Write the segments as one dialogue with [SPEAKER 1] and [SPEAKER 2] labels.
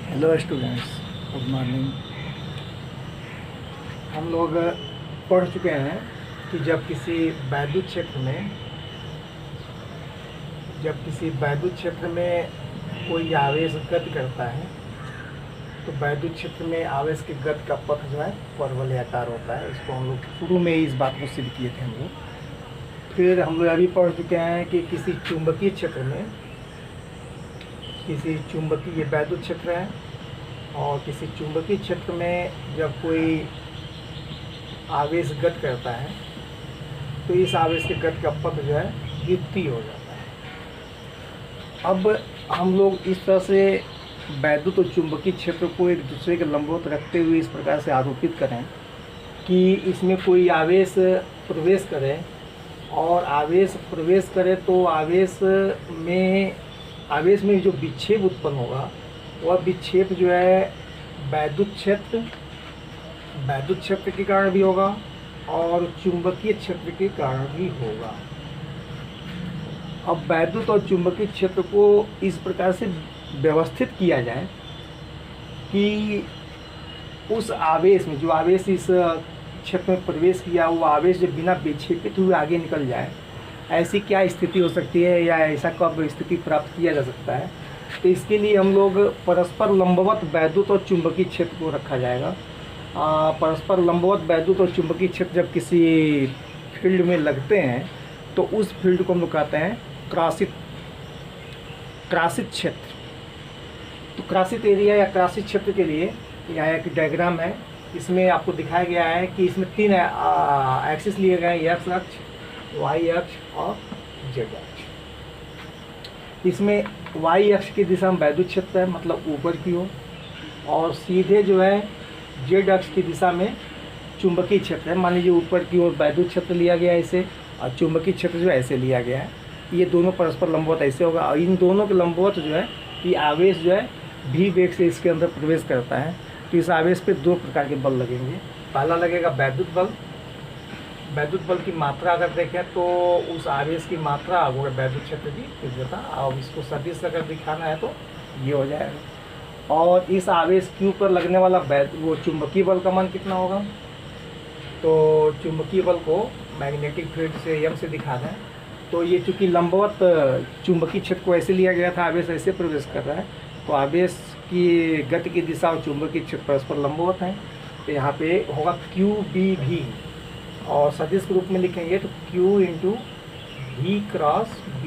[SPEAKER 1] Hello students, good morning. हम लोग पढ़ चुके हैं कि जब किसी वैद्युत क्षेत्र में कोई आवेश गति करता है तो वैद्युत क्षेत्र में आवेश के गति का पथ जो है परवलयाकार होता है। इसको हम लोग शुरू में ही इस बात को सिद्ध किए थे हम लोग। फिर हम लोग अभी पढ़ चुके हैं कि किसी चुंबकीय क्षेत्र में, किसी चुंबकीय वैद्युत क्षेत्र है और किसी चुंबकीय क्षेत्र में जब कोई आवेश गति करता है तो इस आवेश के गति का पथ जो है युक्तीय हो जाता है। अब हम लोग इस तरह से वैद्युत और चुंबकीय क्षेत्र को एक दूसरे के लंबवत रखते हुए इस प्रकार से आरोपित करें कि इसमें कोई आवेश प्रवेश करे और आवेश प्रवेश करे तो आवेश में जो विक्षेप उत्पन्न होगा वह विक्षेप जो है वैद्युत क्षेत्र के कारण भी होगा और चुंबकीय क्षेत्र के कारण भी होगा। अब वैद्युत और चुंबकीय क्षेत्र को इस प्रकार से व्यवस्थित किया जाए कि उस आवेश में, जो आवेश इस क्षेत्र में प्रवेश किया वो आवेश जो बिना विक्षेपित हुए आगे निकल जाए। ऐसी क्या स्थिति हो सकती है या ऐसा कब स्थिति प्राप्त किया जा सकता है? तो इसके लिए हम लोग परस्पर लंबवत वैद्युत और चुंबकीय क्षेत्र को रखा जाएगा। परस्पर लंबवत वैद्युत और चुंबकीय क्षेत्र जब किसी फील्ड में लगते हैं तो उस फील्ड को हम लोग कहते हैं क्रासित क्षेत्र। तो क्रासित एरिया या क्रासित क्षेत्र के लिए यहाँ एक डायग्राम है। इसमें आपको दिखाया गया है कि इसमें 3 एक्सिस लिए गए हैं, एक्स अक्ष, वाई अक्ष और जेड अक्ष। इसमें वाई अक्ष की दिशा में वैद्युत क्षेत्र है, मतलब ऊपर की ओर, और सीधे जो है जेड अक्ष की दिशा में चुंबकीय क्षेत्र है। मान लीजिए ऊपर की ओर वैद्युत क्षेत्र लिया गया है इसे, और चुंबकीय क्षेत्र जो है ऐसे लिया गया है। ये दोनों परस्पर लंबवत ऐसे होगा और इन दोनों के लंबवत जो है ये आवेश जो है भी वेग से इसके अंदर प्रवेश करता है। तो इस आवेश पे 2 प्रकार के बल लगेंगे। पहला लगेगा वैद्युत बल। वैद्युत बल की मात्रा अगर देखें तो उस आवेश की मात्रा होगा वैद्युत क्षेत्र की तीव्रता। अब इसको सदिश अगर दिखाना है तो ये हो जाएगा। और इस आवेश Q पर लगने वाला वो चुंबकीय बल का मान कितना होगा? तो चुंबकीय बल को मैग्नेटिक फील्ड से M से दिखा दें तो ये चूँकि लंबवत चुंबकीय क्षेत्र को ऐसे लिया गया था, आवेश ऐसे प्रवेश कर रहा है, तो आवेश की गति की दिशा और चुंबकीय क्षेत्र परस्पर लंबवत हैं। तो यहाँ पे होगा QBV और सदिश के रूप में लिखेंगे तो Q into V cross B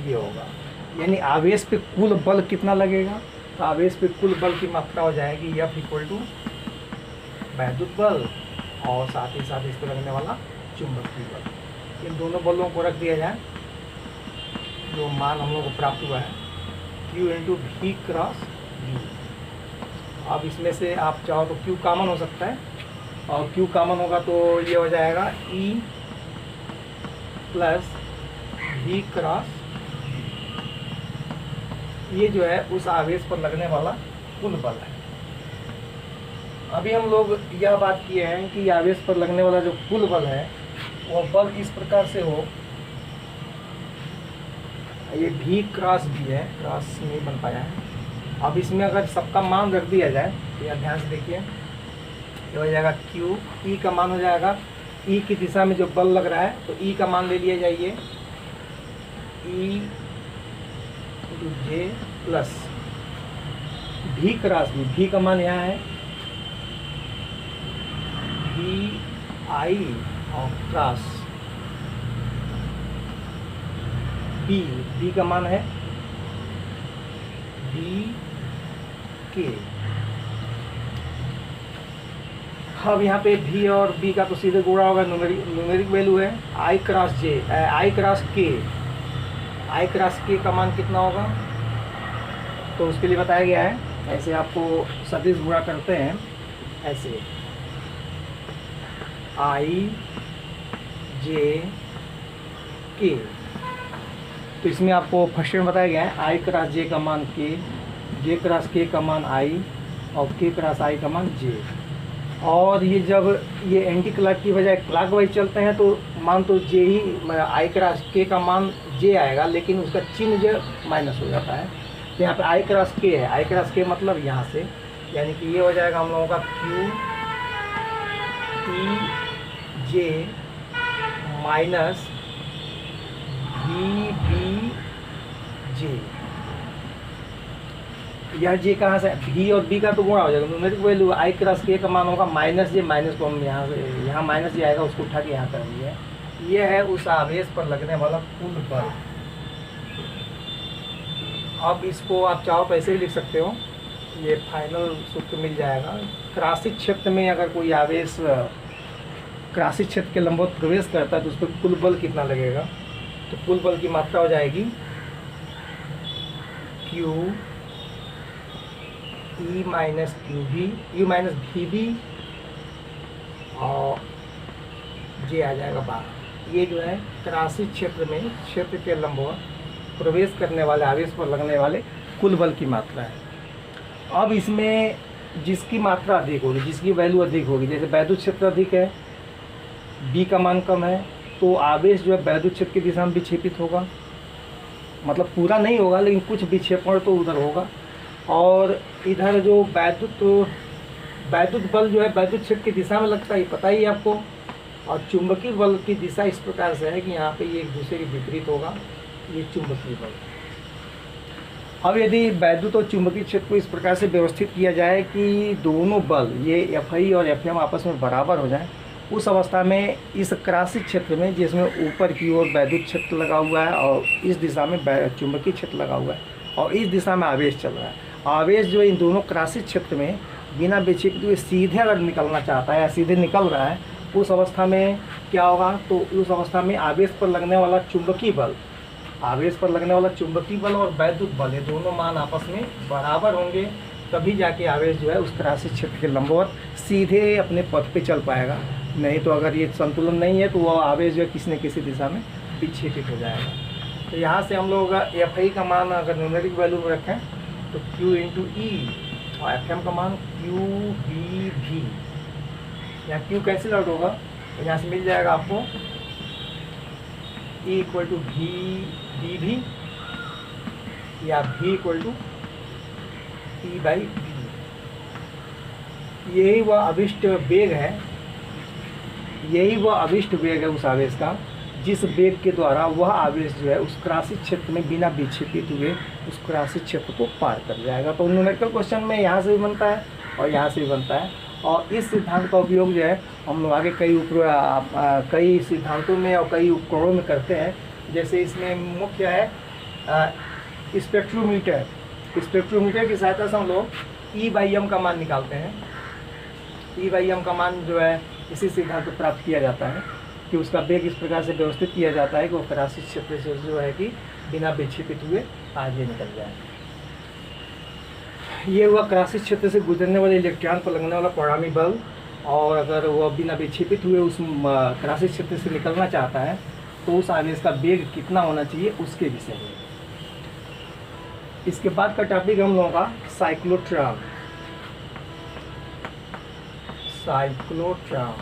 [SPEAKER 1] ये होगा। यानी आवेश पे कुल बल कितना लगेगा? तो आवेश पे कुल बल की मात्रा हो जाएगी F इक्वल टू वैद्युत बल और साथ ही साथ इस पर लगने वाला चुंबकीय बल। इन दोनों बलों को रख दिया जाए, जो मान हम लोग को प्राप्त हुआ है Q into V cross B। अब इसमें से आप चाहो तो Q कॉमन हो सकता है और Q कॉमन होगा तो ये हो जाएगा E प्लस V क्रॉस। ये जो है उस आवेश पर लगने वाला कुल बल है। अभी हम लोग यह बात किए हैं कि आवेश पर लगने वाला जो कुल बल है वो बल इस प्रकार से हो, ये V क्रॉस B है, क्रॉस नहीं बन पाया है। अब इसमें अगर सबका मान रख दिया जाए तो यह ध्यान से देखिए, ये हो जाएगा Q, E का मान हो जाएगा, E की दिशा में जो बल लग रहा है तो E का मान ले लिया जाइए E into J plus V cross B। V का मान यहाँ है VI और क्रॉस B का मान है BK। अब यहाँ पे V और B का तो सीधे गुणा होगा, न्यूमेरिक वैल्यू है I cross K। I cross K का मान कितना होगा तो उसके लिए बताया गया है। ऐसे आपको सदिश गुणा करते हैं, ऐसे I J K। तो इसमें आपको फर्स्ट में बताया गया है I क्रॉस J का मान K, J क्रॉस K का मान I और K क्रॉस I का मान J। और ये जब ये एंटी क्लॉक की बजाय क्लॉक वाइज चलते हैं तो मान तो J he I cross K का मान J आएगा, लेकिन उसका चिन्ह जो माइनस हो जाता है। तो यहाँ पे आई क्रॉस के है, आई क्रॉस के मतलब यहाँ से, यानी कि ये हो जाएगा हम लोगों का Q E J minus V B J. यह जे कहाँ से, भी और बी का तो गुणा हो जाएगा, न्यूमेरिक वैल्यू आई क्रॉस के का मान होगा माइनस जे, माइनस को हम यहाँ से, यहाँ माइनस जे आएगा उसको उठा के यहाँ कर दिया है। ये है उस आवेश पर लगने वाला कुल बल। अब इसको आप चाहो पैसे भी लिख सकते हो, ये फाइनल सूत्र मिल जाएगा। क्रासिक क्षेत्र में अगर कोई आवेश क्रासिक क्षेत्र के लंबवत प्रवेश करता है तो उस पर कुल बल कितना लगेगा, तो कुल बल की मात्रा हो जाएगी Q E minus Q B, U minus भी बी, और जे आ जाएगा 12। ये जो है क्रासिक क्षेत्र में क्षेत्र के लंबवत प्रवेश करने वाले आवेश पर लगने वाले कुल बल की मात्रा है। अब इसमें जिसकी मात्रा अधिक होगी, जिसकी वैल्यू अधिक होगी, जैसे वैद्युत क्षेत्र अधिक है, बी का मान कम है, तो आवेश जो है वैद्युत क्षेत्र की दिशा में विक्षेपित होगा, मतलब पूरा नहीं होगा लेकिन कुछ विक्षेपण तो उधर होगा। और इधर जो वैद्युत बल जो है वैद्युत क्षेत्र की दिशा में लगता है, पता ही है आपको। और चुंबकीय बल की दिशा इस प्रकार से है कि यहाँ पे ये एक दूसरे के विपरीत होगा, ये चुंबकीय बल। अब यदि वैद्युत और चुंबकीय क्षेत्र को इस प्रकार से व्यवस्थित किया जाए कि दोनों बल ये एफ आई और एफ एम आपस में बराबर हो जाए, उस अवस्था में इस क्रासिक क्षेत्र में जिसमें ऊपर की ओर वैद्युत क्षेत्र लगा हुआ है और इस दिशा में चुंबकीय क्षेत्र लगा हुआ है और इस दिशा में आवेश चल रहा है, आवेश जो इन दोनों क्रासिक क्षेत्र में बिना विक्षेपित हुए सीधे अगर निकलना चाहता है या सीधे निकल रहा है, उस अवस्था में क्या होगा, तो उस अवस्था में आवेश पर लगने वाला चुंबकीय बल, आवेश पर लगने वाला चुंबकीय बल और वैद्युत बल ये दोनों मान आपस में बराबर होंगे, तभी जाके आवेश जो है उस क्रासिक क्षेत्र के लंबवत सीधे अपने पथ पे चल पाएगा। नहीं तो अगर ये संतुलन नहीं है तो वह आवेश जो है किसी न किसी दिशा में विक्षेपित हो जाएगा। तो यहाँ से हम लोग एफ आई का मान अगर न्यूमेरिक वैल्यू में रखें तो Q इंटू ई, और एफ एम का मान क्यू बी भी, यहाँ Q कैंसिल आउट होगा तो यहाँ से मिल जाएगा आपको E इक्वल टू भी बी भी, या V equal to E by B. यही वह अभिष्ट वेग है, यही वह अभिष्ट वेग है उस आवेश का जिस वेग के द्वारा वह आवेश जो है उस क्रासिक क्षेत्र में बिना विक्षेपित हुए उस क्रासिक क्षेत्र को पार कर जाएगा। तो न्यूमेरिकल क्वेश्चन में यहाँ से भी बनता है और यहाँ से भी बनता है, और इस सिद्धांत का उपयोग जो है हम लोग आगे कई सिद्धांतों में और कई उपकरणों में करते हैं। जैसे इसमें मुख्य है स्पेक्ट्रोमीटर। स्पेक्ट्रोमीटर की सहायता से हम लोग ई बाई एम का मान निकालते हैं। ई बाई एम का मान जो है इसी सिद्धांत को प्राप्त किया जाता है कि उसका वेग इस प्रकार से व्यवस्थित किया जाता है कि वो क्रासिक क्षेत्र से जो है कि बिना विक्षेपित हुए आगे निकल जाए। ये हुआ क्रासिक क्षेत्र से गुजरने वाले इलेक्ट्रॉन पर लगने वाला परिणामी बल, और अगर वह बिना विक्षेपित हुए उस क्रासिक क्षेत्र से निकलना चाहता है तो उस आवेश का वेग कितना होना चाहिए उसके विषय में। इसके बाद का टॉपिक हम लोगों का साइक्लोट्रॉन। साइक्लोट्रॉन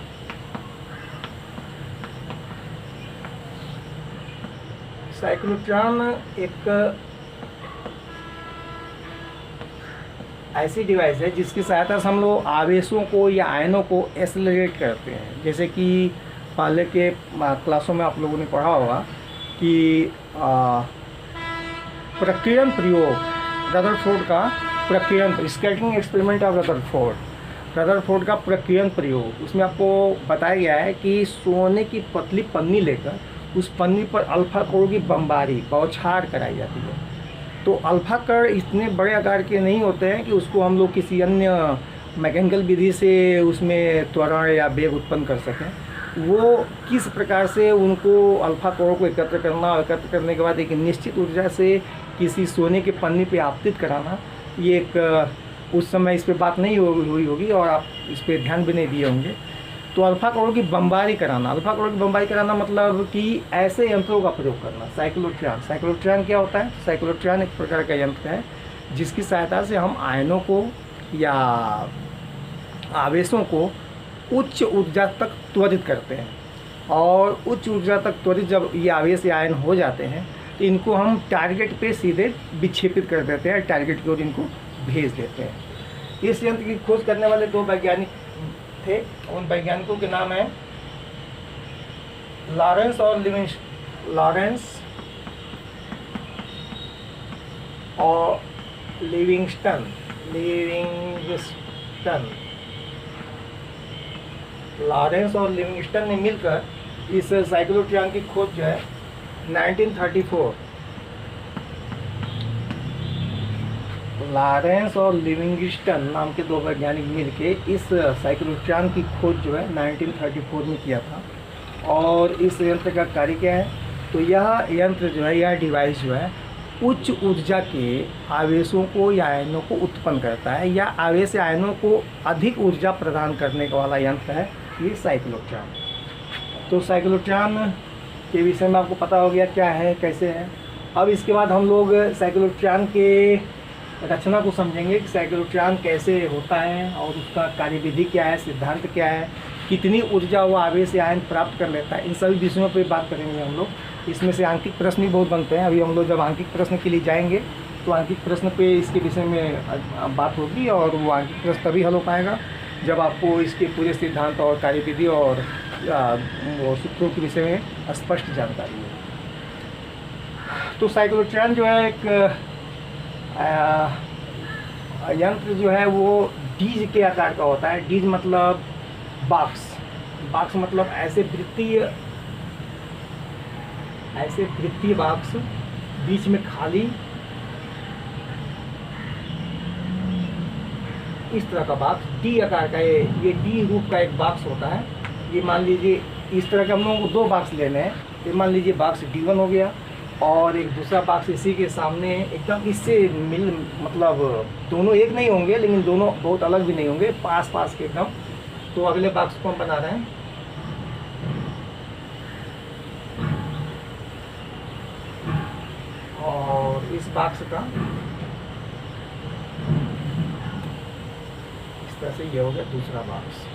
[SPEAKER 1] साइक्लोट्रॉन एक ऐसी डिवाइस है जिसकी सहायता से हम लोग आवेशों को या आयनों को एक्सेलरेट करते हैं। जैसे कि पहले के क्लासों में आप लोगों ने पढ़ा होगा कि प्रकीर्णन प्रयोग, रदरफोर्ड का प्रकीर्णन, स्कैटरिंग एक्सपेरिमेंट ऑफ रदरफोर्ड का प्रकीर्णन प्रयोग, उसमें आपको बताया गया है कि सोने की पतली पन्नी लेकर उस पन्नी पर अल्फा कणों की बमबारी बौछार कराई जाती है। तो अल्फा कण इतने बड़े आकार के नहीं होते हैं कि उसको हम लोग किसी अन्य मैकेनिकल विधि से उसमें त्वरण या वेग उत्पन्न कर सकें। वो किस प्रकार से उनको अल्फा कणों को एकत्र करना और एकत्र करने के बाद एक निश्चित ऊर्जा से किसी सोने के पन्नी पे आपतित कराना, ये एक उस समय इस पर बात नहीं हुई होगी और आप इस पर ध्यान भी नहीं दिए होंगे। तो अल्फा कणों की बमबारी कराना, अल्फा कणों की बमबारी कराना मतलब कि ऐसे यंत्रों का प्रयोग करना। साइक्लोट्रॉन, साइक्लोट्रॉन क्या होता है? साइक्लोट्रॉन एक प्रकार का यंत्र है जिसकी सहायता से हम आयनों को या आवेशों को उच्च ऊर्जा तक त्वरित करते हैं, और उच्च ऊर्जा तक त्वरित जब ये आवेश या आयन हो जाते हैं तो इनको हम टारगेट पे सीधे विक्षेपित कर देते हैं, टारगेट की ओर इनको भेज देते हैं। इस यंत्र की खोज करने वाले 2 वैज्ञानिक थे, उन वैज्ञानिकों के नाम है लॉरेंस और लिविंगस्टन। लॉरेंस और लिविंगस्टन ने मिलकर इस साइक्लोट्रॉन की खोज जो है 1934, लॉरेंस और लिविंगस्टन नाम के 2 वैज्ञानिक मिलके इस साइक्लोट्रॉन की खोज जो है 1934 में किया था। और इस यंत्र का कार्य क्या है, तो यह यंत्र जो है, यह डिवाइस जो है उच्च ऊर्जा के आवेशों को या आयनों को उत्पन्न करता है, या आवेश आयनों को अधिक ऊर्जा प्रदान करने वाला यंत्र है ये साइक्लोट्रॉन। तो साइक्लोट्रॉन के विषय में आपको पता हो गया क्या है, कैसे है। अब इसके बाद हम लोग साइक्लोट्रॉन के रचना को समझेंगे कि साइक्लोट्रॉन कैसे होता है और उसका कार्यविधि क्या है, सिद्धांत क्या है, कितनी ऊर्जा वो आवेश आयन प्राप्त कर लेता है। इन सभी विषयों पे बात करेंगे हम लोग। इसमें से आंकिक प्रश्न भी बहुत बनते हैं। अभी हम लोग जब आंकिक प्रश्न के लिए जाएंगे तो आंकिक प्रश्न पे इसके विषय में बात होगी, और वो आंकिक प्रश्न तभी हल हो पाएगा जब आपको इसके पूरे सिद्धांत और कार्यविधि और सूत्रों के विषय में स्पष्ट जानकारी हो। तो साइक्लोट्रॉन जो है एक यंत्र जो है वो डीज के आकार का होता है। डीज मतलब बॉक्स मतलब ऐसे वृत्तीय बॉक्स, बीच में खाली, इस तरह का बॉक्स, डी आकार का। ये डी रूप का एक बॉक्स होता है। ये मान लीजिए इस तरह के हम लोगों को 2 बॉक्स लेने हैं। ये मान लीजिए बॉक्स D1 हो गया, और एक दूसरा बॉक्स इसी के सामने एकदम इससे मतलब दोनों एक नहीं होंगे, लेकिन दोनों बहुत अलग भी नहीं होंगे, पास के एकदम। तो अगले बॉक्स को हम बना रहे हैं। और इस बॉक्स का इस तरह से ये हो गया दूसरा बॉक्स।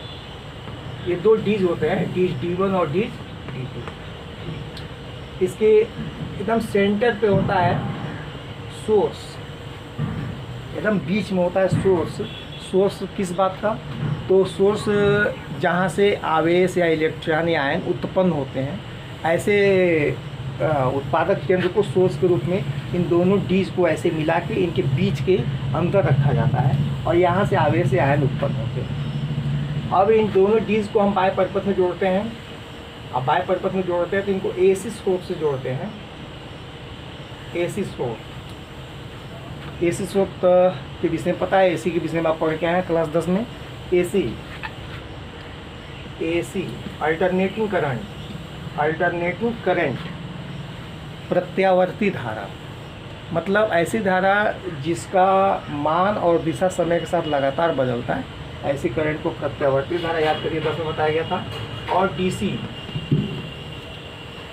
[SPEAKER 1] ये 2 डीज होते हैं, डीज D1 और डीज D2। इसके एकदम सेंटर पे होता है सोर्स, एकदम बीच में होता है सोर्स किस बात का, तो सोर्स जहाँ से आवेश या इलेक्ट्रॉन या आयन उत्पन्न होते हैं, ऐसे उत्पादक केंद्र को सोर्स के रूप में इन दोनों डीज को ऐसे मिला के इनके बीच के अंदर रखा जाता है, और यहाँ से आवेश या आयन उत्पन्न होते हैं। अब इन दोनों डीज को हम बाय परपथ में जोड़ते हैं। अब बाय परपथ में जोड़ते हैं तो इनको AC स्रोत से जोड़ते हैं। AC स्रोत के विषय में पता है, AC के विषय में आप पढ़ के आए हैं क्लास 10 में। AC अल्टरनेटिंग करंट, प्रत्यावर्ती धारा, मतलब ऐसी धारा जिसका मान और दिशा समय के साथ लगातार बदलता है, ऐसी करंट को प्रत्यावर्ती धारा, याद करिए 10 में बताया गया था। और DC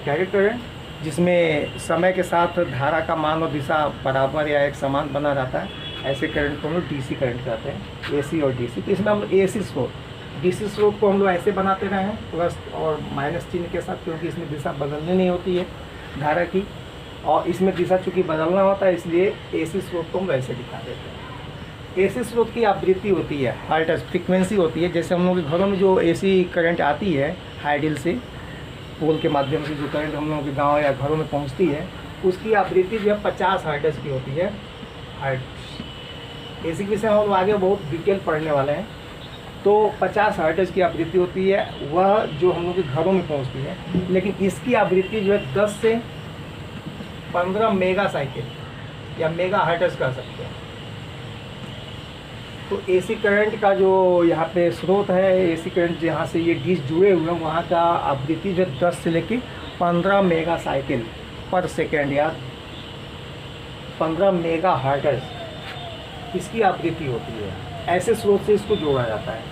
[SPEAKER 1] डायरेक्ट करंट, जिसमें समय के साथ धारा का मान और दिशा बराबर या एक समान बना रहता है, ऐसे करंट को हम लोग DC करंट कहते हैं, AC और DC। तो इसमें हम लोग AC स्रोत, DC स्रोत को हम लोग ऐसे बनाते रहे हैं प्लस और माइनस चिन्ह के साथ, क्योंकि इसमें दिशा बदलनी नहीं होती है धारा की, और इसमें दिशा चूँकि बदलना होता है, इसलिए AC स्रोत को हम वैसे दिखा देते हैं। AC स्रोत की आवृत्ति होती है, हर्ट्ज फ्रीक्वेंसी होती है। जैसे हम लोग के घरों में जो AC करंट आती है हाइडिल से, पोल के माध्यम से जो करंट हम लोगों के गांव या घरों में पहुंचती है, उसकी आवृत्ति जो है 50 हर्ट्ज की होती है। AC के विषय में हम आगे बहुत डिटेल पढ़ने वाले हैं। तो 50 हर्ट्ज की आवृत्ति होती है, वह जो हम लोग के घरों में पहुंचती है। लेकिन इसकी आवृत्ति जो है 10 से 15 मेगा साइकिल या मेगा हर्ट्ज कह सकते हैं। तो AC करंट का जो यहाँ पे स्रोत है, AC करंट जहाँ से ये डीज जुड़े हुए हैं, वहाँ का आवृत्ति जो 10 से लेकर 15 मेगा साइकिल पर सेकेंड या 15 मेगा हर्ट्ज इसकी आवृत्ति होती है। ऐसे स्रोत से इसको जोड़ा जाता है,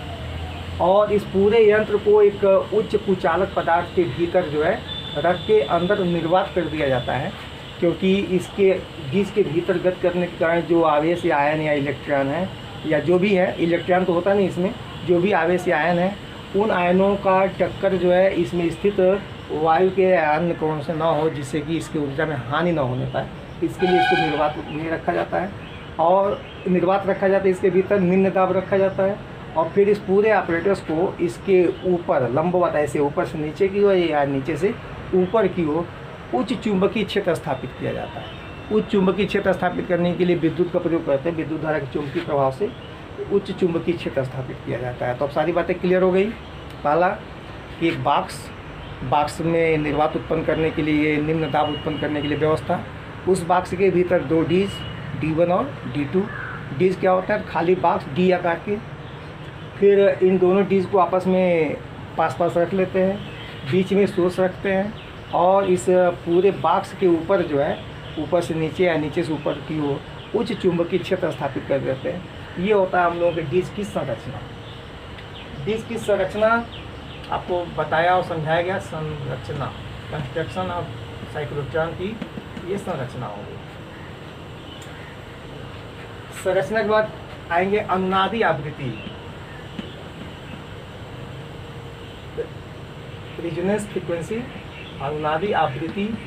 [SPEAKER 1] और इस पूरे यंत्र को एक उच्च कुचालक पदार्थ के भीतर जो है रख के अंदर निर्वात कर दिया जाता है, क्योंकि इसके डीज के भीतर गति करने के कारण जो आवेश या आयन या इलेक्ट्रॉन है, या जो भी है, इलेक्ट्रॉन तो होता नहीं इसमें, जो भी आवेश या आयन है, उन आयनों का टक्कर जो है इसमें स्थित वायु के अन्य कोण से ना हो, जिससे कि इसकी ऊर्जा में हानि ना होने पाए, इसके लिए इसको निर्वात में रखा जाता है। और निर्वात रखा जाता है, इसके भीतर निम्न दाब रखा जाता है, और फिर इस पूरे ऑपरेटर्स को इसके ऊपर लंबवत ऐसे ऊपर से नीचे की ओर या नीचे से ऊपर की ओर उच्च चुंबकीय क्षेत्र स्थापित किया जाता है। उच्च चुंबकीय क्षेत्र स्थापित करने के लिए विद्युत का प्रयोग करते हैं। विद्युत धारा के चुंबकीय प्रभाव से उच्च चुंबकीय क्षेत्र स्थापित किया जाता है। तो अब सारी बातें क्लियर हो गई। पहला कि एक बाक्स में निर्वात उत्पन्न करने के लिए, निम्न दाब उत्पन्न करने के लिए व्यवस्था। उस बाक्स के भीतर 2 डीज, D1 और D2। डीज क्या होता है? खाली बाक्स डी आकार के। फिर इन दोनों डीज को आपस में पास रख लेते हैं, बीच में सोर्स रखते हैं, और इस पूरे बाक्स के ऊपर जो है, ऊपर से नीचे या नीचे से ऊपर की ओर उच्च चुंबकीय क्षेत्र स्थापित कर देते हैं। ये होता है हम लोगों के डीज की संरचना। डीज की संरचना आपको बताया और समझाया गया। संरचना, कंस्ट्रक्शन ऑफ साइक्लोट्रॉन की ये संरचना होगी। संरचना के बाद आएंगे अनुनादी आवृत्ति, रेजोनेंस फ्रीक्वेंसी, अनुनादी आवृत्ति।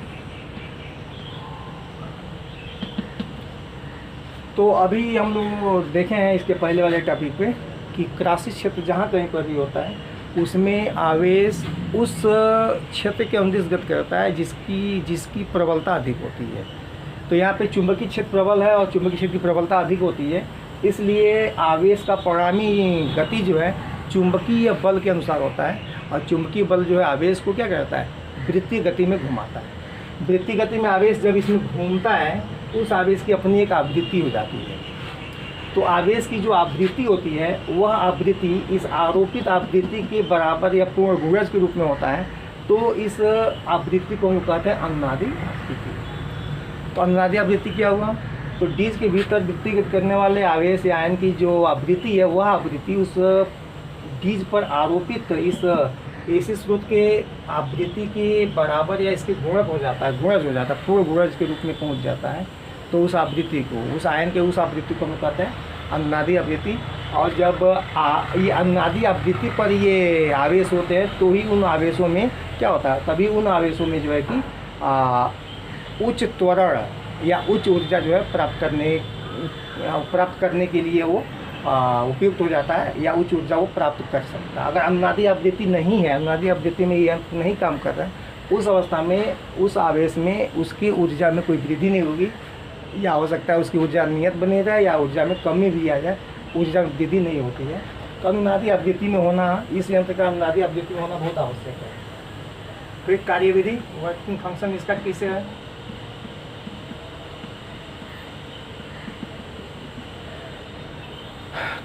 [SPEAKER 1] तो अभी हम लोग देखे हैं इसके पहले वाले टॉपिक पे कि क्रासिक क्षेत्र जहाँ कहीं पर भी होता है, उसमें आवेश उस क्षेत्र के अनुदिश गति करता है जिसकी प्रबलता अधिक होती है। तो यहाँ पे चुंबकीय क्षेत्र प्रबल है और चुंबकीय क्षेत्र की प्रबलता अधिक होती है, इसलिए आवेश का परिणामी गति जो है चुंबकीय बल के अनुसार होता है। और चुंबकीय बल जो है आवेश को क्या करता है? वृत्तीय गति में घुमाता है। वृत्तीय गति में आवेश जब इसमें घूमता है, उस आवेश की अपनी एक आवृत्ति हो जाती है। तो आवेश की जो आवृत्ति होती है, वह आवृत्ति इस आरोपित आवृत्ति के बराबर या पूर्ण गुणज के रूप में होता है। तो इस आवृत्ति को हम कहते हैं अनुनादी आवृत्ति। तो अनुनादी आवृत्ति क्या हुआ? तो डीज के भीतर वृत्तिगत करने वाले आवेश या आयन की जो आवृत्ति है, वह आवृत्ति उस डीज पर आरोपित इस एसी स्रोत के आवृत्ति के बराबर या इसके गुणक हो जाता है, गुणज हो जाता है, पूर्ण गुणज के रूप में पहुंच जाता है। तो उस आवृत्ति को, उस आयन के उस आवृत्ति को हम कहते हैं अनुनादी आवृत्ति। और जब ये अनुनादी आवृत्ति पर ये आवेश होते हैं, तो ही उन आवेशों में क्या होता है? तभी उन आवेशों में जो है कि उच्च त्वरण या उच्च ऊर्जा जो है प्राप्त करने के लिए वो उपयुक्त हो जाता है, या उच्च ऊर्जा वो प्राप्त कर सकता है। अगर अनुनादी आवृत्ति नहीं है, अनुनादी आवृत्ति में ये नहीं काम कर रहा है, उस अवस्था में उस आवेश में उसकी ऊर्जा में कोई वृद्धि नहीं होगी, या हो सकता है उसकी ऊर्जा नियत बनी रहे या ऊर्जा में कमी भी आ जाए, ऊर्जा में वृद्धि नहीं होती है। तो अनुनादी आवृत्ति में होना, इस यंत्र का अनुनादी आवृत्ति में होना बहुत आवश्यक है। फिर कार्यविधि, वर्किंग फंक्शन इसका कैसे है?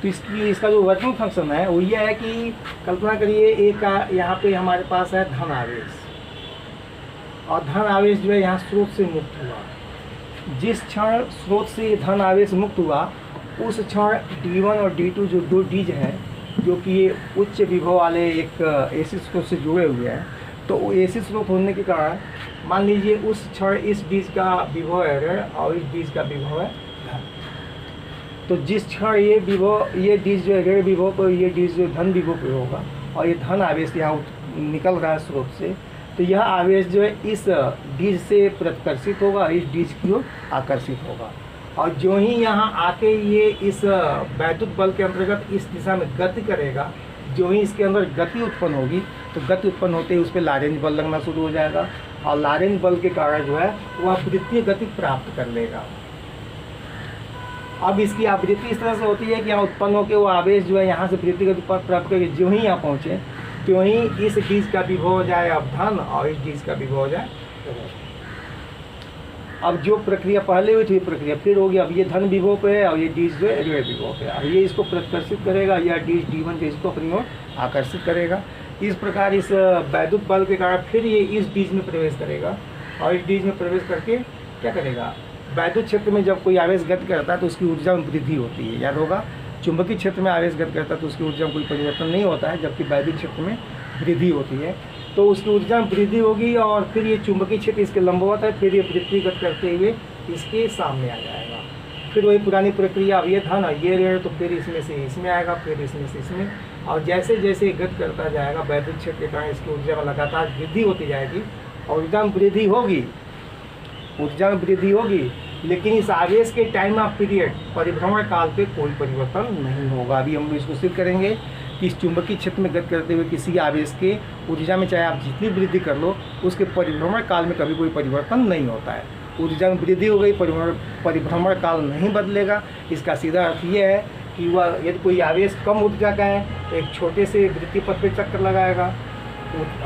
[SPEAKER 1] तो इसका जो वर्किंग फंक्शन है वो ये है कि कल्पना करिए एक यहाँ पे हमारे पास है धन आवेश, और धन आवेश जो है यहाँ स्रोत से मुक्त हुआ। जिस क्षण स्रोत से धन आवेश मुक्त हुआ, उस क्षण D1 और D2 जो 2 डीज हैं, जो कि ये उच्च विभव वाले एक एसी स्रोत से जुड़े हुए हैं, तो एसी स्रोत होने के कारण मान लीजिए उस क्षण इस डीज का विभव है ऋण और इस डीज का विभव है धन। तो जिस क्षण ये डीज जो है ऋण विभव पर, ये डीज जो धन विभव पर होगा, और ये धन आवेश यहाँ निकल रहा है स्रोत से, तो यह आवेश जो है इस डीज से प्रतिकर्षित होगा, इस डीज की ओर आकर्षित होगा। और जो ही यहाँ आके ये इस वैद्युत बल के अंतर्गत इस दिशा में गति करेगा, जो ही इसके अंदर गति उत्पन्न होगी, तो गति उत्पन्न होते ही उस पर लारेंज बल लगना शुरू हो जाएगा, और लारेंज बल के कारण जो है वह वृत्तीय गति प्राप्त कर लेगा। अब इसकी आवृत्ति इस तरह से होती है कि यहाँ उत्पन्न होकर वो आवेश जो है यहाँ से वृत्तीय गति प्राप्त करके जो ही यहाँ पहुँचे, क्यों ही इस डीज का विभव हो जाए अब धन और इस डीज का विभव हो जाए। अब जो प्रक्रिया पहले हुई थी प्रक्रिया फिर होगी। अब ये धन विभव पे है और ये डीज जो है ऋण विभव पे है। अब ये इसको प्रतिकर्षित करेगा, या डीज D1 जो इसको अपनी ओर आकर्षित करेगा। इस प्रकार इस वैद्युत बल के कारण फिर ये इस डीज में प्रवेश करेगा, और इस डीज में प्रवेश करके क्या करेगा? वैद्युत क्षेत्र में जब कोई आवेश गति करता है तो उसकी ऊर्जा में वृद्धि होती है, याद होगा। चुंबकीय क्षेत्र में आवेश गति करता है तो उसकी ऊर्जा में कोई परिवर्तन नहीं होता है, जबकि वैद्युत क्षेत्र में वृद्धि होती है। तो उसकी ऊर्जा में वृद्धि होगी, और फिर ये चुंबकीय क्षेत्र इसके लंबवत है, फिर ये वृत्तिगत करते हुए इसके सामने आ जाएगा। फिर वही पुरानी प्रक्रिया, अब ये धन ये ऋण, तो फिर इसमें से इसमें आएगा, फिर इसमें से इसमें, और जैसे जैसे ये गति करता जाएगा वैद्युत क्षेत्र के कारण इसकी ऊर्जा में लगातार वृद्धि होती जाएगी। और ऊर्जा में वृद्धि होगी, ऊर्जा में वृद्धि होगी, लेकिन इस आवेश के टाइम ऑफ पीरियड परिभ्रमण काल पे कोई परिवर्तन नहीं होगा। अभी हम इसको सिद्ध करेंगे कि इस चुंबकीय क्षेत्र में गति करते हुए किसी आवेश के ऊर्जा में चाहे आप जितनी वृद्धि कर लो, उसके परिभ्रमण काल में कभी कोई परिवर्तन नहीं होता है। ऊर्जा में वृद्धि हो गई, परिभ्रमण काल नहीं बदलेगा। इसका सीधा अर्थ ये है कि वह यदि कोई आवेश कम ऊर्जा का है तो एक छोटे से वृत्तीय पथ पे चक्कर लगाएगा,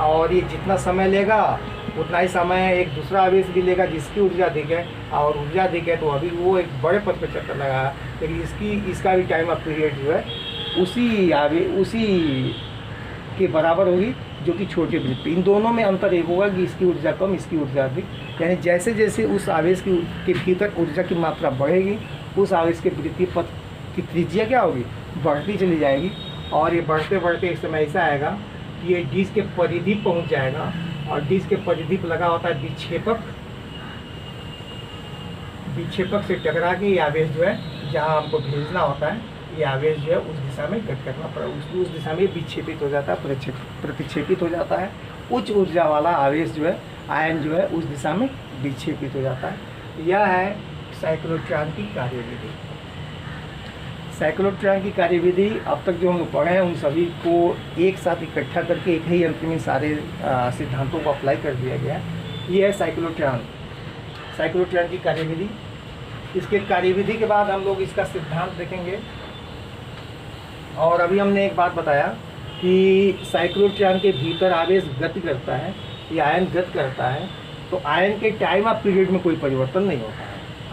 [SPEAKER 1] और ये जितना समय लेगा उतना ही समय एक दूसरा आवेश भी लेगा जिसकी ऊर्जा अधिक है, और ऊर्जा अधिक है तो अभी वो एक बड़े पथ पे चक्कर लगाया। लेकिन इसका भी टाइम ऑफ पीरियड जो है उसी के बराबर होगी जो कि छोटे वृत्त। इन दोनों में अंतर एक होगा कि इसकी ऊर्जा कम, इसकी ऊर्जा अधिक। यानी जैसे जैसे उस आवेश के भीतर ऊर्जा की मात्रा बढ़ेगी, उस आवेश के वृत्तीय पथ की त्रिज्या क्या होगी, बढ़ती चली जाएगी। और ये बढ़ते बढ़ते एक समय ऐसा आएगा कि ये डिस्क के परिधि पहुंच जाएगा, और डिस्क के परिधि पर लगा होता है विक्षेपक। विक्षेपक से टकरा के ये आवेश जो है जहाँ हमको भेजना होता है, ये आवेश जो है उस दिशा में गति करना पड़ा, उस दिशा में विक्षेपित हो जाता है, प्रतिक्षेपित हो जाता है। उच्च ऊर्जा वाला आवेश जो है, आयन जो है, उस दिशा में विक्षेपित हो जाता है। यह है साइक्लोट्रॉन की कार्यविधि। साइक्लोट्रॉन की कार्यविधि अब तक जो हम लोग पढ़े हैं उन सभी को एक साथ इकट्ठा करके एक ही यंत्र में सारे सिद्धांतों को अप्लाई कर दिया गया है। ये है साइक्लोट्रॉन की कार्यविधि। इसके कार्यविधि के बाद हम लोग इसका सिद्धांत देखेंगे। और अभी हमने एक बात बताया कि साइक्लोट्रॉन के भीतर आवेश गति करता है, ये आयन गति करता है, तो आयन के टाइम ऑफ पीरियड में कोई परिवर्तन नहीं होता है।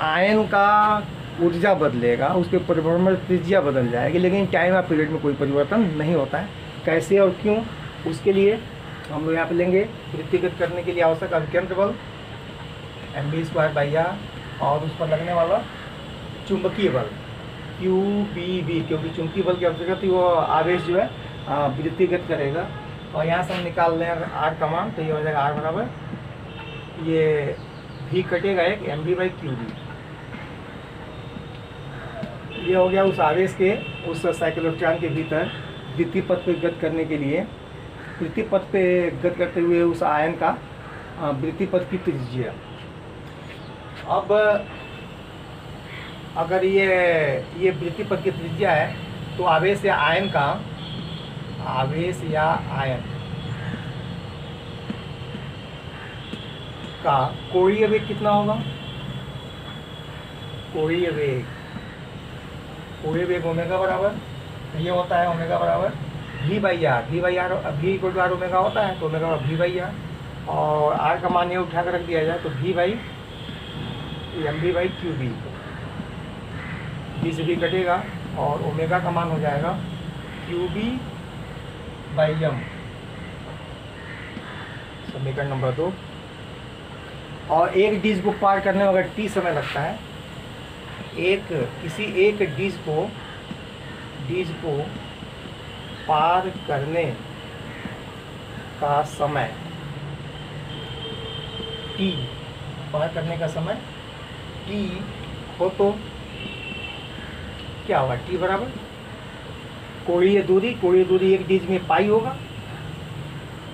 [SPEAKER 1] आयन का ऊर्जा बदलेगा, उसके परिभ्रमण त्रिज्या बदल जाएगी, लेकिन टाइम ऑफ पीरियड में कोई परिवर्तन नहीं होता है। कैसे और क्यों, उसके लिए हम लोग यहाँ पे लेंगे वृत्तिगत करने के लिए आवश्यक अभिकेंद्र बल mv²/r, और उस पर लगने वाला चुंबकीय बल QBB, क्योंकि चुंबकीय बल के अंतर्गत वो आवेश जो है वृत्तिगत करेगा। और यहाँ से हम निकाल लें R का मान, तो ये हो जाएगा R बराबर, ये V कटेगा एक mv/qb। ये हो गया उस आवेश के, उस साइक्लोट्रॉन के भीतर वृत्तीय पथ पे गति करने के लिए, वृत्तीय पथ पे गति करते हुए उस आयन का वृत्तीय पथ की त्रिज्या। अब अगर ये वृत्तीय पथ की त्रिज्या है तो आवेश या आयन का कोणीय वेग कितना होगा, कोणीय वेग ओमेगा बराबर, ये होता है ओमेगा बराबर V/r। V = ओमेगा होता है, तो ओमेगा V/r, और r का मान ये उठा कर रख दिया जाए तो mv/qb, b से भी कटेगा और ओमेगा का मान हो जाएगा qb/m, समीकरण नंबर 2। और एक डिस्क को पार करने में अगर t समय लगता है, किसी एक डिस्क को पार करने का समय t, पार करने का समय t हो तो क्या होगा, t बराबर कोणीय दूरी एक डिस्क में पाई होगा,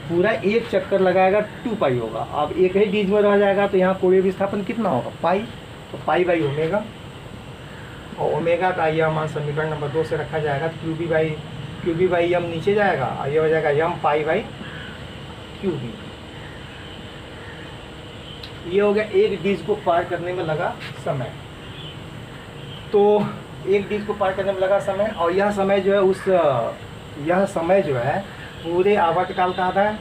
[SPEAKER 1] पूरा एक चक्कर लगाएगा 2 पाई होगा। अब एक ही डिस्क में रह जाएगा तो यहाँ कोणीय विस्थापन कितना होगा, पाई, तो पाई/ओमेगा। और ओमेगा का यह मान समीकरण नंबर 2 से रखा जाएगा, qb/m नीचे जाएगा और यह हो जाएगा m/qb। ये हो गया एक डिस्क को पार करने में लगा समय। तो एक डिस्क को पार करने में लगा समय, और यह समय जो है पूरे आवर्तकाल का आधा है।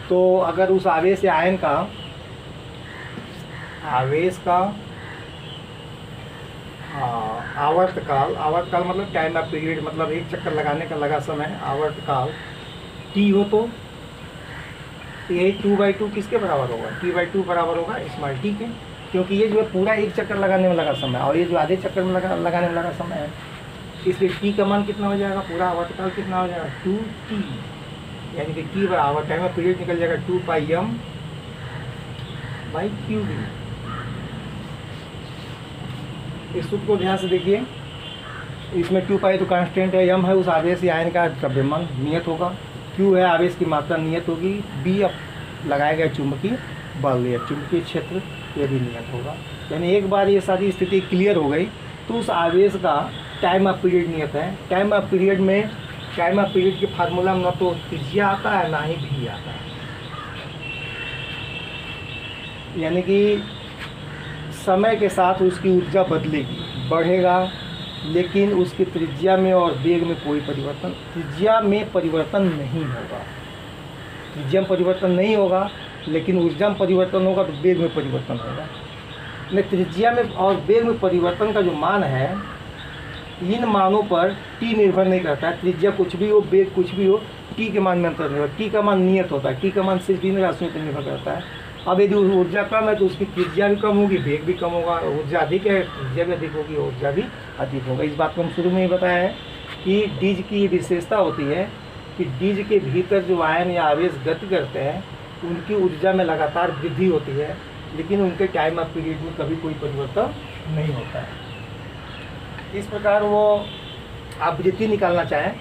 [SPEAKER 1] तो अगर उस आवेश या आयन का आवर्तकाल मतलब टाइम ऑफ पीरियड, मतलब एक चक्कर लगाने का लगा समय, आवर्तकाल t हो तो यही 2/2 किसके बराबर होगा, t/2 बराबर होगा t के, क्योंकि ये जो है पूरा एक चक्कर लगाने में लगा समय और ये जो आधे चक्कर में लगाने में लगा समय है, इसलिए t का मान कितना हो जाएगा, पूरा आवर्तकाल कितना हो जाएगा 2t, यानी कि t बराबर टाइम ऑफ पीरियड निकल जाएगा 2πm/qb। इस सूत्र को ध्यान से देखिए, इसमें Q पाई तो कांस्टेंट है, m है उस आवेश या आयन का द्रव्यमान नियत होगा, Q है आवेश की मात्रा नियत होगी, B अब लगाया गया चुंबकीय बल या चुंबकीय क्षेत्र ये भी नियत होगा। यानी एक बार ये सारी स्थिति क्लियर हो गई तो उस आवेश का टाइम ऑफ पीरियड नियत है। टाइम ऑफ पीरियड में टाइम ऑफ पीरियड के फार्मूला में न तो त्रिज्या आता है ना ही भी आता है, यानी कि समय के साथ उसकी ऊर्जा बदलेगी, बढ़ेगा, लेकिन उसकी त्रिज्या में और वेग में कोई परिवर्तन, त्रिज्या में परिवर्तन नहीं होगा, त्रिज्या में परिवर्तन नहीं होगा, लेकिन ऊर्जा में परिवर्तन होगा तो वेग में परिवर्तन होगा। न त्रिज्या में और वेग में परिवर्तन का जो मान है, इन मानों पर टी निर्भर नहीं करता है। त्रिज्या कुछ भी हो, वेग कुछ भी हो, टी के मान में अंतर नहीं होता। टी का मान नियत होता है, टी का मान सिर्फ इन राशियों पर निर्भर करता है। अब यदि ऊर्जा कम है तो उसकी त्रिज्या भी कम होगी, वेग भी कम होगा। ऊर्जा अधिक है, त्रिज्या भी अधिक होगी, ऊर्जा भी अधिक होगा। इस बात को हम शुरू में ही बताया है कि डीज की विशेषता होती है कि डीज के भीतर जो आयन या आवेश गति करते हैं उनकी ऊर्जा में लगातार वृद्धि होती है, लेकिन उनके टाइम ऑफ पीरियड में कभी कोई परिवर्तन नहीं होता है। इस प्रकार वो आवृत्ति निकालना चाहें,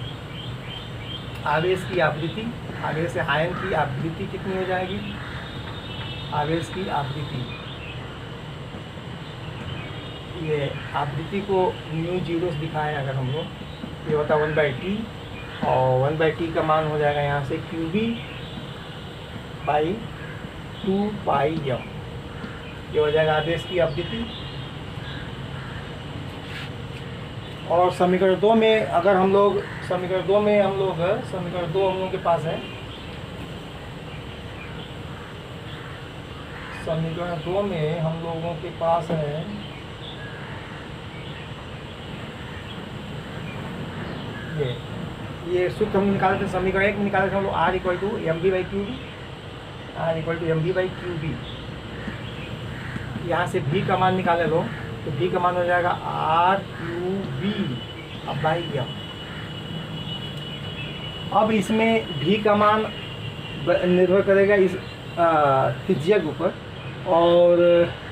[SPEAKER 1] आवेश की आवृत्ति, आवेश से आयन की आवृत्ति कितनी हो जाएगी, आवेश की आवृत्ति, ये आवृत्ति को न्यू जीरो से दिखाएं अगर हम लोग, ये होता है 1/t और 1/t का मान हो जाएगा यहाँ से qB/2πm, ये हो जाएगा आवेश की आवृत्ति। और समीकरण 2 में अगर हम लोग समीकरण 2 में हम लोग के पास है, समीकरण 2 में हम लोगों के पास है ये सूत्र हम निकालते हैं, समीकरण 1 में निकालते हैं हम लोग R=mv/qb, यहाँ से v का मान निकाले लो तो v का मान हो जाएगा R/m। अब इसमें v का मान निर्भर करेगा इस त्रिज्या के ऊपर, और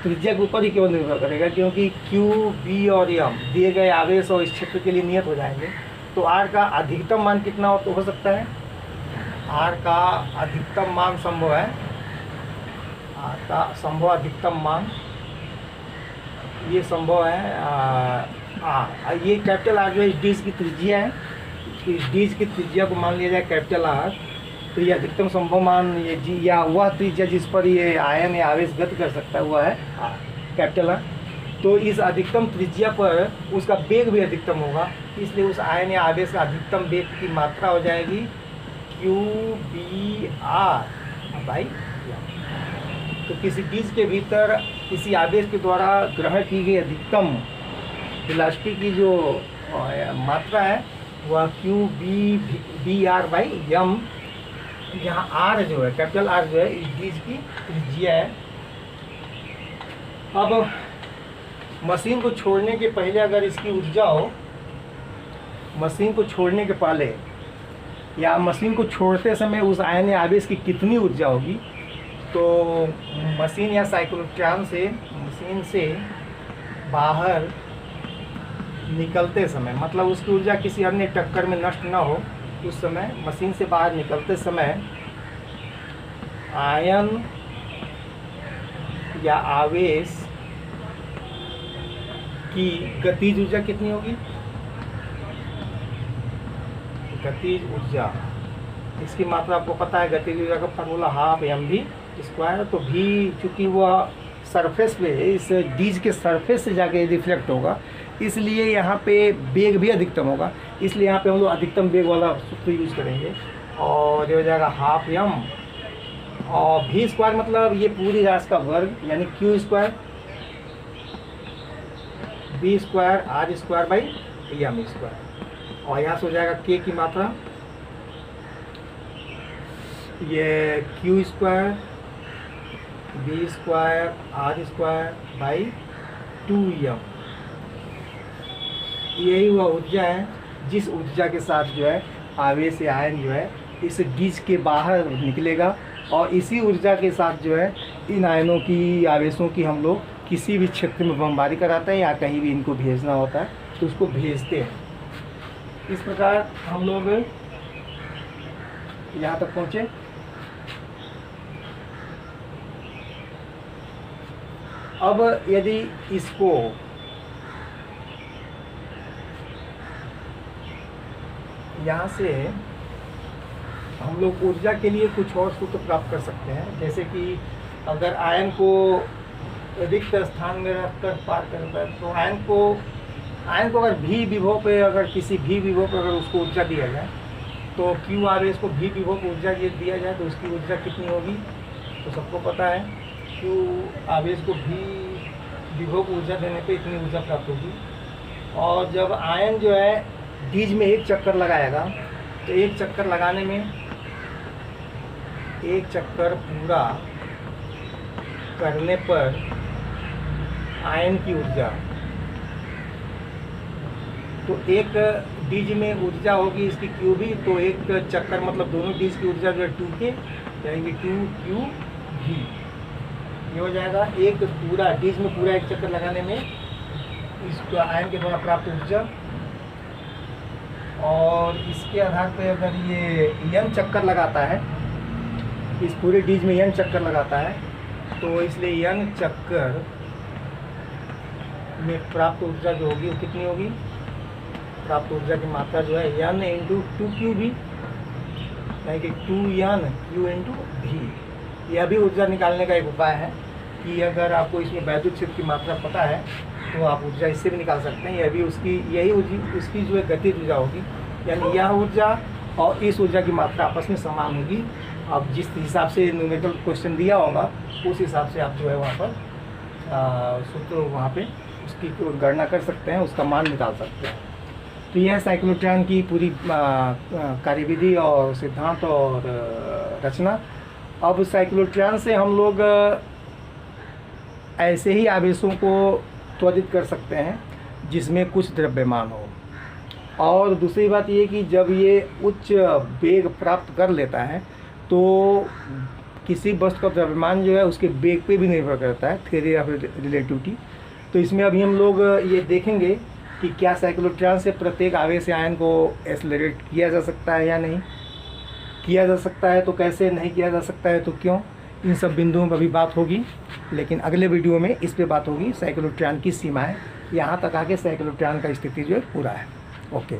[SPEAKER 1] त्रिज्या के ऊपर ही केवल निर्भर करेगा, क्योंकि Q, B और M दिए गए आवेश और इस क्षेत्र के लिए नियत हो जाएंगे। तो R का अधिकतम मान कितना हो सकता है, R का अधिकतम मान संभव है, R का संभव अधिकतम मान ये संभव है ये कैपिटल R जो है इस डीज की त्रिज्या है, इस डीज की त्रिज्या को मान लिया जाए कैपिटल R, तो ये अधिकतम संभव मान ये जी या वह त्रिज्या जिस पर ये आयन या आवेश गति कर सकता है वह है कैपिटल R। तो इस अधिकतम त्रिज्या पर उसका वेग भी अधिकतम होगा, इसलिए उस आयन या आवेश का अधिकतम वेग की मात्रा हो जाएगी qBr/m। तो किसी डीज के भीतर किसी आवेश के द्वारा ग्रहण की गई अधिकतम वेलोसिटी की जो मात्रा है वह qBr/m, यहाँ R जो है कैपिटल R जो है इस डीज की त्रिज्या है। अब मशीन को छोड़ने के पहले अगर इसकी ऊर्जा हो, मशीन को छोड़ने के पहले या मशीन को छोड़ते समय उस आयन या आवेश की कितनी ऊर्जा होगी, तो मशीन या साइक्लोट्रॉन से मशीन से बाहर निकलते समय, मतलब उसकी ऊर्जा किसी अन्य टक्कर में नष्ट ना हो, उस समय मशीन से बाहर निकलते समय आयन या आवेश की गतिज ऊर्जा कितनी होगी, गतिज ऊर्जा, इसकी मात्रा आपको पता है, गतिज ऊर्जा का फार्मूला 12mv²। तो v चूँकि वह सरफेस पे इस डीज के सरफेस से जाके रिफ्लेक्ट होगा, इसलिए यहाँ पे वेग भी अधिकतम होगा, इसलिए यहाँ पे हम लोग अधिकतम वेग वाला सूत्र यूज करेंगे और ये हो जाएगा 12m और v² मतलब ये पूरी राशि का वर्ग यानी q² b² r²/m², और यहाँ से हो जाएगा k की मात्रा ये q² b² r²/2m। यही वह ऊर्जा है जिस ऊर्जा के साथ जो है आवेश या आयन जो है इस डीज के बाहर निकलेगा, और इसी ऊर्जा के साथ जो है इन आयनों की आवेशों की हम लोग किसी भी क्षेत्र में बमबारी कराते हैं या कहीं भी इनको भेजना होता है तो उसको भेजते हैं। इस प्रकार हम लोग यहाँ तक पहुँचे। अब यदि इसको यहाँ से हम लोग ऊर्जा के लिए कुछ और सूत्र प्राप्त कर सकते हैं, जैसे कि अगर आयन को रिक्त स्थान में रखकर पार करता है तो आयन को अगर भी विभव पे, अगर किसी भी विभव पर अगर उसको ऊर्जा दिया जाए तो क्यू आवेश को भी विभव को ऊर्जा दिया जाए तो उसकी ऊर्जा कितनी होगी, तो सबको पता है क्यू आवेश को भी विभव को ऊर्जा देने पे इतनी ऊर्जा प्राप्त होगी। और जब आयन जो है डीज में एक चक्कर लगाएगा तो एक चक्कर लगाने में, एक चक्कर पूरा करने पर आयन की ऊर्जा, तो एक डीज में ऊर्जा होगी इसकी क्यू भी, तो एक चक्कर मतलब दोनों डीज की ऊर्जा जो है 2k यानी 2q भी, ये हो जाएगा एक पूरा डीज में पूरा एक चक्कर लगाने में इसको आयन के द्वारा प्राप्त ऊर्जा। और इसके आधार पे अगर ये n चक्कर लगाता है, इस पूरे डीज में n चक्कर लगाता है, तो इसलिए n चक्कर में प्राप्त ऊर्जा जो होगी वो कितनी होगी, प्राप्त ऊर्जा की मात्रा जो है n इंटू 2q भी, यानी कि 2n q इंटू भी। यह भी ऊर्जा निकालने का एक उपाय है कि अगर आपको इसमें वैद्युत क्षेत्र की मात्रा पता है तो आप ऊर्जा इससे भी निकाल सकते हैं। यह भी उसकी जो है गतिज ऊर्जा होगी, यानी यह ऊर्जा और इस ऊर्जा की मात्रा आपस में समान होगी। अब जिस हिसाब से न्यूमेरिकल क्वेश्चन दिया होगा उस हिसाब से आप जो है वहाँ पर सूत्र वहाँ पे उसकी गणना कर सकते हैं, उसका मान निकाल सकते हैं। तो यह साइक्लोट्रॉन की पूरी कार्यविधि और सिद्धांत और रचना। अब साइक्लोट्रॉन से हम लोग ऐसे ही आवेशों को त्वरित कर सकते हैं जिसमें कुछ द्रव्यमान हो। और दूसरी बात ये कि जब ये उच्च वेग प्राप्त कर लेता है तो किसी वस्तु का द्रव्यमान जो है उसके वेग पे भी निर्भर करता है, थ्योरी ऑफ रिलेटिविटी। तो इसमें अभी हम लोग ये देखेंगे कि क्या साइक्लोट्रॉन से प्रत्येक आवेश आयन को एक्सेलरेट किया जा सकता है या नहीं किया जा सकता है, तो कैसे, नहीं किया जा सकता है तो क्यों, इन सब बिंदुओं पर भी बात होगी। लेकिन अगले वीडियो में इस पे बात होगी साइक्लोट्रॉन की सीमाएं, यहाँ तक आके साइक्लोट्रॉन का स्थिति जो है पूरा है। ओके।